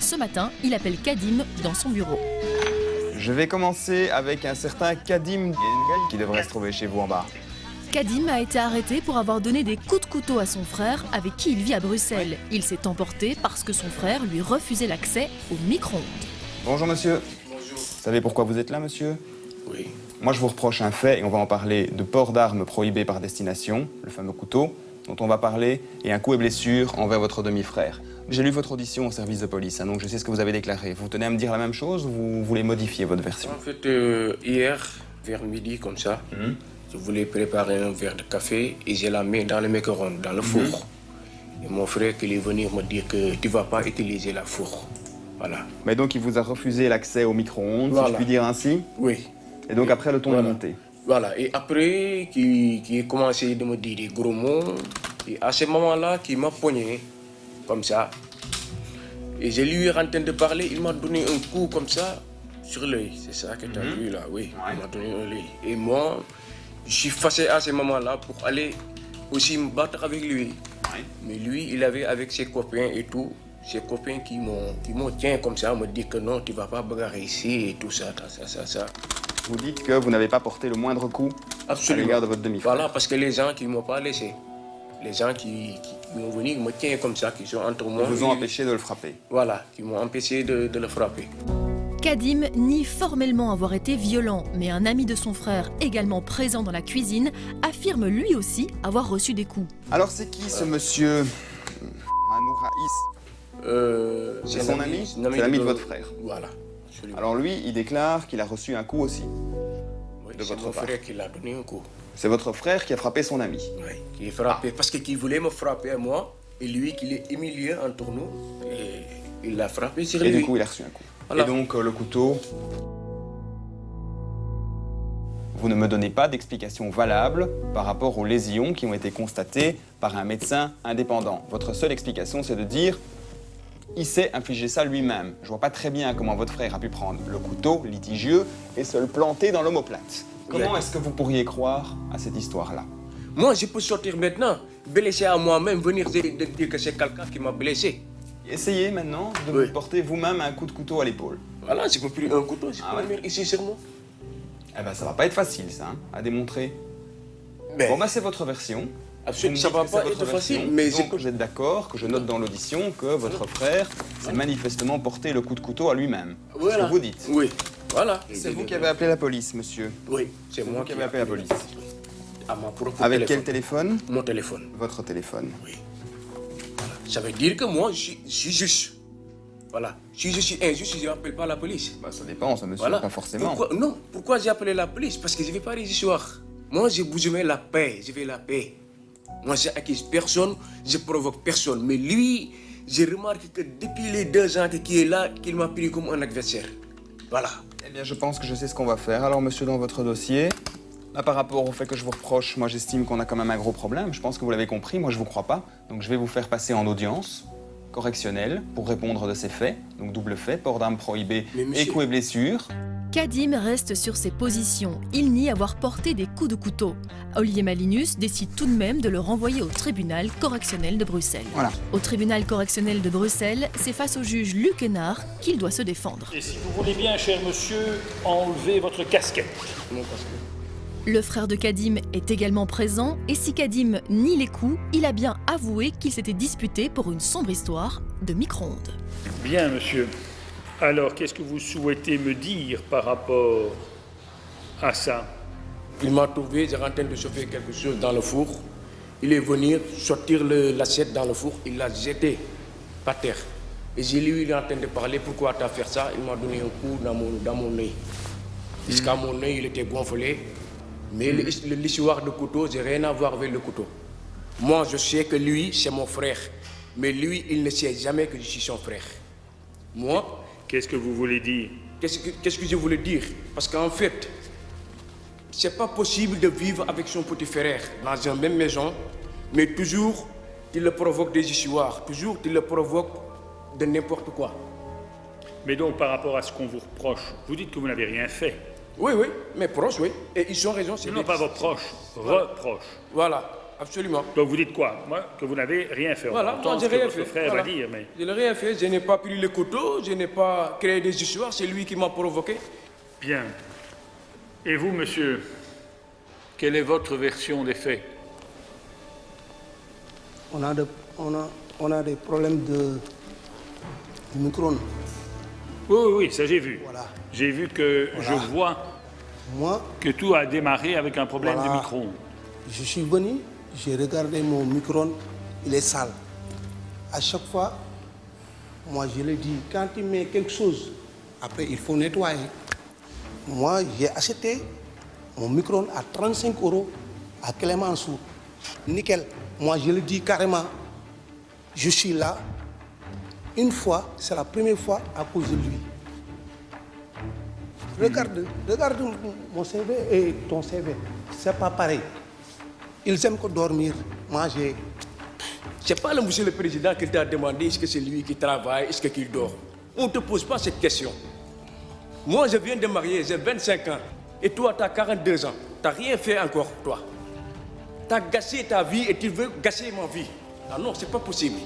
Ce matin, il appelle Kadim dans son bureau. Je vais commencer avec un certain Kadim qui devrait se trouver chez vous en bas. Kadim a été arrêté pour avoir donné des coups de couteau à son frère avec qui il vit à Bruxelles. Il s'est emporté parce que son frère lui refusait l'accès au micro-ondes. Bonjour monsieur. Bonjour. Vous savez pourquoi vous êtes là monsieur? Oui. Moi je vous reproche un fait et on va en parler de port d'armes prohibé par destination, le fameux couteau, dont on va parler, et un coup et blessure envers votre demi-frère. J'ai lu votre audition au service de police, donc je sais ce que vous avez déclaré. Vous tenez à me dire la même chose ou vous voulez modifier votre version? En fait, hier, vers midi, comme ça, je voulais préparer un verre de café et j'ai la main dans le micro-ondes, dans le four. Et mon frère qui est venu me dire que tu ne vas pas utiliser la four. Voilà. Mais donc il vous a refusé l'accès au micro-ondes, si je puis dire ainsi? Oui. Et donc après le ton est monté? Voilà. Et après, qui a commencé de me dire des gros mots. Et à ce moment-là, qui m'a pogné, comme ça. Et je lui ai en train de parler, il m'a donné un coup comme ça, sur l'œil. C'est ça que tu as vu là, oui. Ouais. Il m'a donné un œil. Et moi, je suis fâché à ce moment-là pour aller aussi me battre avec lui. Ouais. Mais lui, il avait avec ses copains et tout, ses copains qui m'ont tient comme ça, me dit que non, tu ne vas pas bagarrer ici et tout ça, ça. Vous dites que vous n'avez pas porté le moindre coup à l'égard de votre demi-frère. Voilà, parce que les gens qui ne m'ont pas laissé, les gens qui m'ont venu me tiennent comme ça, qui sont entre moi. Ils vous ont empêché de le frapper. Voilà, qui m'ont empêché de le frapper. Kadim nie formellement avoir été violent, mais un ami de son frère, également présent dans la cuisine, affirme lui aussi avoir reçu des coups. Alors c'est qui ce monsieur Manouraïs? C'est son ami? C'est l'ami de votre frère. Voilà. Absolument. Alors lui, il déclare qu'il a reçu un coup aussi. Oui, de c'est votre mon part. frère qui l'a donné un coup. C'est votre frère qui a frappé son ami. Oui, qui est frappé. Parce qu'il voulait me frapper à moi, et lui qui est humilié entre nous, et il l'a frappé sur Et lui. du coup, il a reçu un coup. Voilà. Et donc, le couteau... Vous ne me donnez pas d'explication valable par rapport aux lésions qui ont été constatées par un médecin indépendant. Votre seule explication, c'est de dire il s'est infligé ça lui-même. Je vois pas très bien comment votre frère a pu prendre le couteau litigieux et se le planter dans l'omoplate. Comment est-ce que vous pourriez croire à cette histoire-là? Moi, je peux sortir maintenant, blessé à moi-même, venir de dire que c'est quelqu'un qui m'a blessé. Essayez maintenant de Oui. vous porter vous-même un coup de couteau à l'épaule. Voilà, je peux plus un couteau, je peux ouais. le mettre ici sur moi. Eh ben, ça va pas être facile, ça, hein, à démontrer. Mais, Bon, bah, c'est votre version. absolument, Vous ça me va dites que c'est pas votre être facile, version. mais Donc, vous êtes d'accord que je note dans l'audition que votre frère s'est manifestement porté le coup de couteau à lui-même. C'est ce Voilà. que vous dites. Oui, voilà. C'est vous qui avez appelé la police, monsieur. Oui, c'est vous moi qui avez appelé la police. À mon propre Avec quel téléphone? Mon téléphone, Votre téléphone. oui. Voilà. Ça veut dire que moi, je suis juste. Voilà. Si je suis injuste, je n'appelle pas la police. Bah, ça dépend, ça, monsieur, Voilà. pas forcément. Pourquoi j'ai appelé la police? Parce que je ne vais pas des histoires. Moi, je veux la paix. Je veux la paix. Moi, je n'accuse personne, je provoque personne. Mais lui, j'ai remarqué que depuis les 2 ans qu'il est là, qu'il m'a pris comme un adversaire. Voilà. Eh bien, je pense que je sais ce qu'on va faire. Alors, monsieur, dans votre dossier, là, par rapport au fait que je vous reproche, moi, j'estime qu'on a quand même un gros problème. Je pense que vous l'avez compris, moi, je vous crois pas. Donc, je vais vous faire passer en audience correctionnelle pour répondre de ces faits. Donc, double fait, port d'armes prohibé Mais monsieur- et coups et blessures. Kadim reste sur ses positions. Il nie avoir porté des coups de couteau. Olivier Malinus décide tout de même de le renvoyer au tribunal correctionnel de Bruxelles. Voilà. Au tribunal correctionnel de Bruxelles, c'est face au juge Luc Hénard qu'il doit se défendre. Et si vous voulez bien, cher monsieur, enlevez votre casquette. Non, parce que... Le frère de Kadim est également présent et si Kadim nie les coups, il a bien avoué qu'il s'était disputé pour une sombre histoire de micro-ondes. Bien, monsieur. Alors, qu'est-ce que vous souhaitez me dire par rapport à ça? Il m'a trouvé, j'ai en train de chauffer quelque chose dans le four. Il est venu sortir l'assiette dans le four, il l'a jeté par terre. Et j'ai lui, il est en train de parler, pourquoi tu as fait ça? Il m'a donné un coup dans mon œil. Jusqu'à mon œil, il était gonflé. Mais l'histoire de couteau, j'ai rien à voir avec le couteau. Moi, je sais que lui, c'est mon frère. Mais lui, il ne sait jamais que je suis son frère. Moi, Qu'est-ce que vous voulez dire? qu'est-ce que je voulais dire? Parce qu'en fait, c'est pas possible de vivre avec son petit frère dans une même maison, mais toujours, il le provoque des histoires, toujours, il le provoque de n'importe quoi. Mais donc, par rapport à ce qu'on vous reproche, vous dites que vous n'avez rien fait. Oui, mes proches, oui. Et ils ont raison, c'est Non, pas vos proches, reproches. Voilà. absolument. Donc vous dites quoi? Moi, que vous n'avez rien fait. Voilà, On entend moi ce j'ai que rien votre fait. frère Voilà. va dire, mais... Je n'ai rien fait, je n'ai pas pris le couteau, je n'ai pas créé des histoires, c'est lui qui m'a provoqué. Bien. Et vous, monsieur, quelle est votre version des faits? On a des problèmes de micro-ondes. Oui, ça j'ai vu. Voilà. J'ai vu que Voilà. je vois Moi, que tout a démarré avec un problème de Voilà. micro-ondes. je suis venu, j'ai regardé mon micro-ondes, il est sale. À chaque fois, moi je le dis, quand tu mets quelque chose, après il faut nettoyer. Moi, j'ai acheté mon micro-ondes à 35 € à Clémenceau. Nickel. Moi, je le dis carrément, je suis là. Une fois, c'est la première fois à cause de lui. Regarde mon CV et ton CV. C'est pas pareil. Ils aiment que dormir, manger. C'est pas le monsieur le président qui t'a demandé est-ce que c'est lui qui travaille, est-ce qu'il dort. On ne te pose pas cette question. Moi, je viens de marier, j'ai 25 ans. Et toi, tu as 42 ans. Tu n'as rien fait encore, toi. Tu as gâché ta vie et tu veux gâcher ma vie. Ah non, c'est pas possible.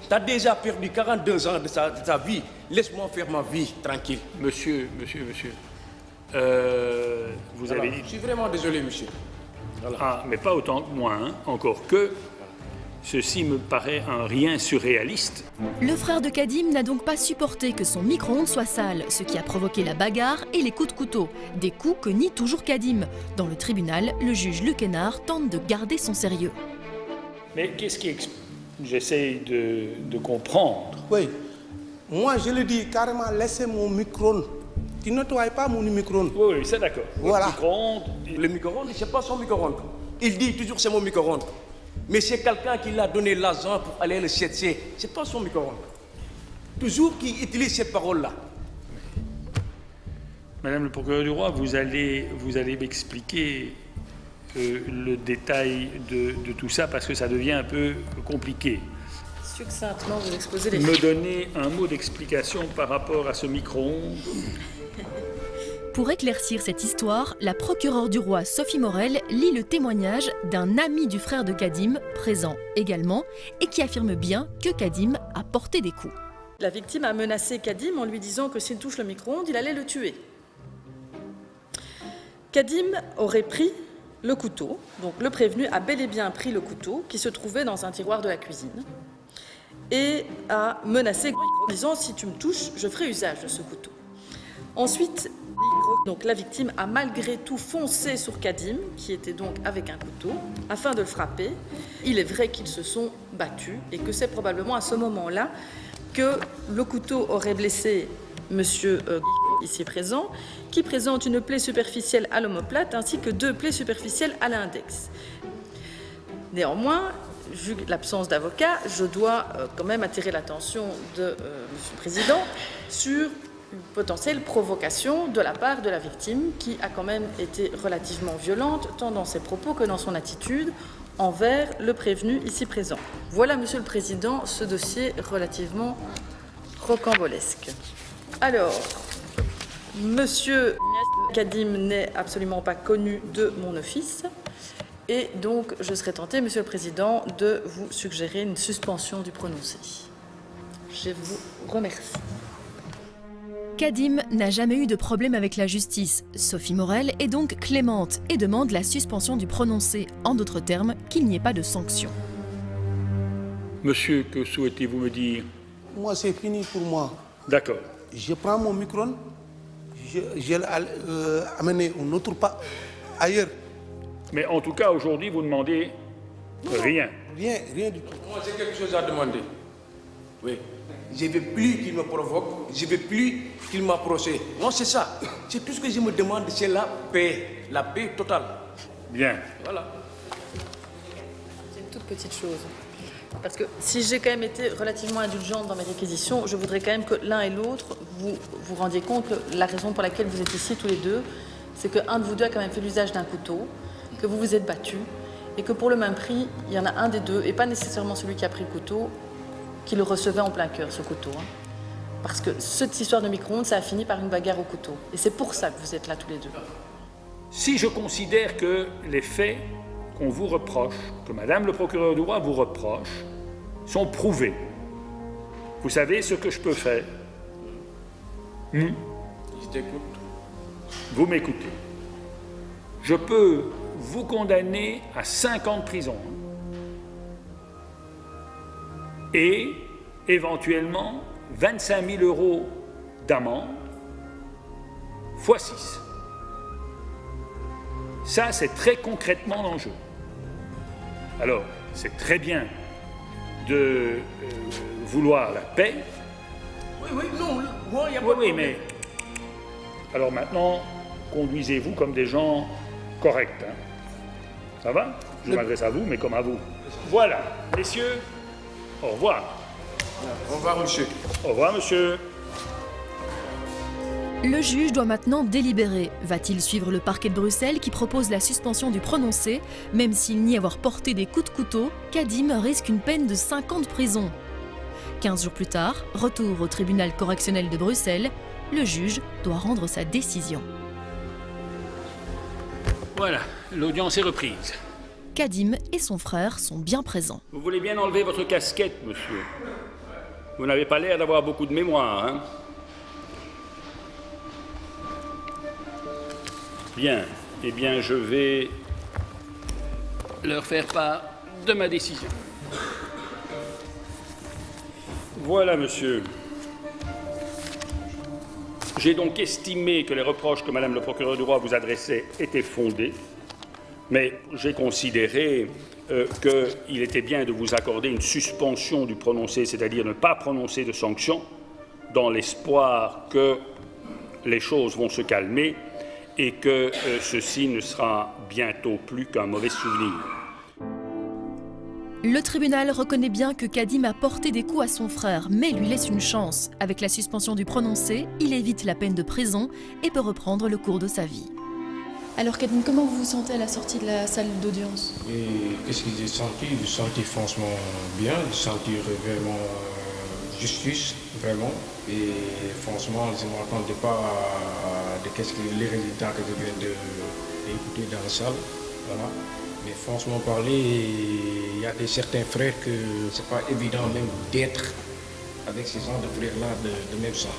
Tu as déjà perdu 42 ans de ta vie. Laisse-moi faire ma vie tranquille. Monsieur, vous Voilà. avez dit... Je suis vraiment désolé, monsieur. Voilà. Ah, mais pas autant que moi, hein. Encore que ceci me paraît un rien surréaliste. Le frère de Kadim n'a donc pas supporté que son micro-ondes soit sale, ce qui a provoqué la bagarre et les coups de couteau. Des coups que nie toujours Kadim. Dans le tribunal, le juge Luc Hénard tente de garder son sérieux. Mais qu'est-ce qui... J'essaye de comprendre. Oui. Moi, je le dis carrément, laissez mon micro-ondes. Tu ne nettoies pas mon micro-ondes. Oui, c'est d'accord. Voilà. Micro-ondes, Le micro-ondes, c'est pas son micro-ondes. Il dit toujours c'est mon micro-ondes. Mais c'est quelqu'un qui l'a donné l'argent pour aller le chercher. C'est pas son micro-ondes. Toujours qui utilise ces paroles-là. Madame le procureur du roi, vous allez m'expliquer le détail de tout ça parce que ça devient un peu compliqué. Succinctement, vous exposez les Me donner un mot d'explication par rapport à ce micro-ondes. Pour éclaircir cette histoire, la procureure du roi Sophie Morel lit le témoignage d'un ami du frère de Kadim, présent également, et qui affirme bien que Kadim a porté des coups. La victime a menacé Kadim en lui disant que s'il touche le micro-ondes, il allait le tuer. Kadim aurait pris le couteau, donc le prévenu a bel et bien pris le couteau qui se trouvait dans un tiroir de la cuisine et a menacé en disant « si tu me touches, je ferai usage de ce couteau ». Ensuite, donc la victime a malgré tout foncé sur Kadim, qui était donc avec un couteau, afin de le frapper. Il est vrai qu'ils se sont battus et que c'est probablement à ce moment-là que le couteau aurait blessé monsieur ici présent, qui présente une plaie superficielle à l'omoplate ainsi que 2 plaies superficielles à l'index. Néanmoins, vu l'absence d'avocat, je dois quand même attirer l'attention de monsieur le Président sur une potentielle provocation de la part de la victime qui a quand même été relativement violente tant dans ses propos que dans son attitude envers le prévenu ici présent. Voilà, Monsieur le Président, ce dossier relativement rocambolesque. Alors, Monsieur Kadim n'est absolument pas connu de mon office et donc je serais tenté, Monsieur le Président, de vous suggérer une suspension du prononcé. Je vous remercie. Kadim n'a jamais eu de problème avec la justice. Sophie Morel est donc clémente et demande la suspension du prononcé, en d'autres termes, qu'il n'y ait pas de sanction. Monsieur, que souhaitez-vous me dire? Moi, c'est fini pour moi. D'accord. Je prends mon micro-ondes, je l'ai amené un autre pas ailleurs. Mais en tout cas, aujourd'hui, vous demandez rien. Rien du tout. Moi, j'ai quelque chose à demander. Oui. Je ne veux plus qu'il me provoque, je ne veux plus qu'il m'approche. Non, c'est ça. C'est tout ce que je me demande, c'est la paix totale. Bien. Voilà. C'est une toute petite chose. Parce que si j'ai quand même été relativement indulgente dans mes réquisitions, je voudrais quand même que l'un et l'autre, vous vous rendiez compte que la raison pour laquelle vous êtes ici tous les deux, c'est qu'un de vous deux a quand même fait l'usage d'un couteau, que vous vous êtes battus, et que pour le même prix, il y en a un des deux, et pas nécessairement celui qui a pris le couteau, qui le recevait en plein cœur, ce couteau. Parce que cette histoire de micro-ondes, ça a fini par une bagarre au couteau. Et c'est pour ça que vous êtes là tous les deux. Si je considère que les faits qu'on vous reproche, que Madame le procureur du roi vous reproche, sont prouvés. Vous savez ce que je peux faire? Je t'écoute. Vous m'écoutez. Je peux vous condamner à 5 ans de prison et éventuellement 25 000 € d'amende fois 6. Ça, c'est très concrètement l'enjeu. Alors, c'est très bien de vouloir la paix. Oui, non, moi, il n'y a pas Oui, de oui, problème. mais... Alors maintenant, conduisez-vous comme des gens corrects. Hein. Ça va? Je m'adresse à vous, mais comme à vous. Voilà, messieurs, au revoir. Au revoir, monsieur. Au revoir, monsieur. Le juge doit maintenant délibérer. Va-t-il suivre le parquet de Bruxelles qui propose la suspension du prononcé? Même s'il nie avoir porté des coups de couteau, Kadim risque une peine de 5 ans de prison. 15 jours plus tard, retour au tribunal correctionnel de Bruxelles, le juge doit rendre sa décision. Voilà, l'audience est reprise. Kadim et son frère sont bien présents. Vous voulez bien enlever votre casquette, monsieur? Vous n'avez pas l'air d'avoir beaucoup de mémoire, hein? Bien, eh bien, je vais leur faire part de ma décision. Voilà, monsieur. J'ai donc estimé que les reproches que Madame le procureur du roi vous adressait étaient fondés, mais j'ai considéré qu'il était bien de vous accorder une suspension du prononcé, c'est-à-dire ne pas prononcer de sanctions, dans l'espoir que les choses vont se calmer et que ceci ne sera bientôt plus qu'un mauvais souvenir. Le tribunal reconnaît bien que Kadim a porté des coups à son frère, mais lui laisse une chance. Avec la suspension du prononcé, il évite la peine de prison et peut reprendre le cours de sa vie. Alors Kadim, comment vous vous sentez à la sortie de la salle d'audience? Et qu'est-ce que j'ai senti? J'ai senti franchement bien, j'ai senti vraiment justice, vraiment. Et franchement, je ne m'attendais pas à les résultats que je viens d'écouter dans la salle. Voilà. Mais franchement parler, il y a certains frères que c'est pas évident même d'être avec ces gens de frères-là de même sang.